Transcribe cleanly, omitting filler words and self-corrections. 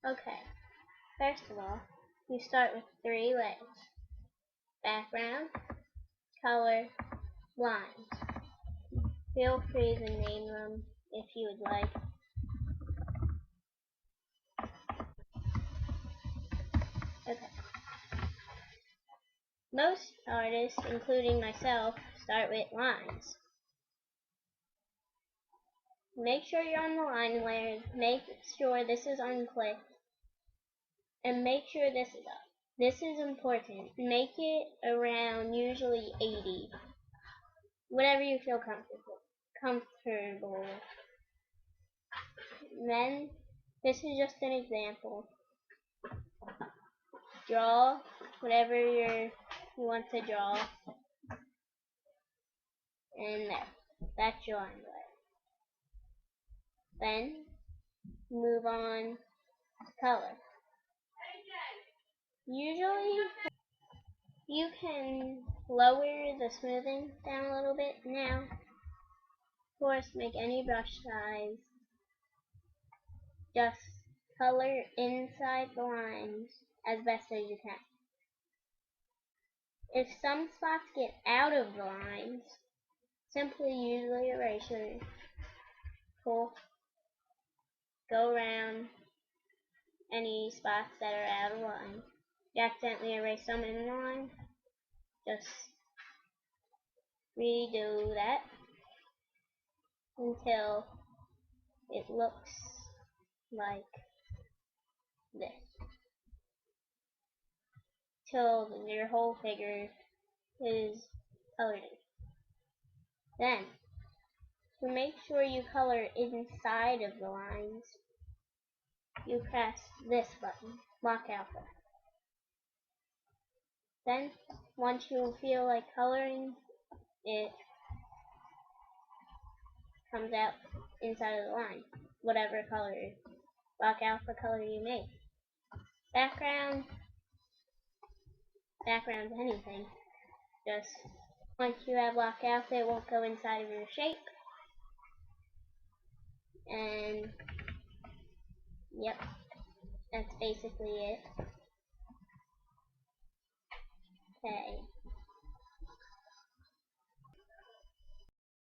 Okay, first of all, you start with 3 layers. Background, color, lines. Feel free to name them if you would like. Okay. Most artists, including myself, start with lines. Make sure you're on the line layer, make sure this is unclicked, and make sure this is up. This is important. Make it around usually 80. Whatever you feel comfortable with. Then, this is just an example. Draw whatever you want to draw. And there. That's your line layer. Then, move on to color. Usually, you can lower the smoothing down a little bit now. Of course, make any brush size. Just color inside the lines as best as you can. If some spots get out of the lines, simply use the eraser tool. Go around any spots that are out of line. If you accidentally erase some in the line, just redo that until it looks like this. Till your whole figure is colored in. Then, to make sure you color inside of the lines, you press this button, Lock Alpha. Then, once you feel like coloring, it comes out inside of the line, whatever color, Lock Alpha color you make. Background anything. Just once you have Lock Alpha, it won't go inside of your shape. And yep, that's basically it. Okay.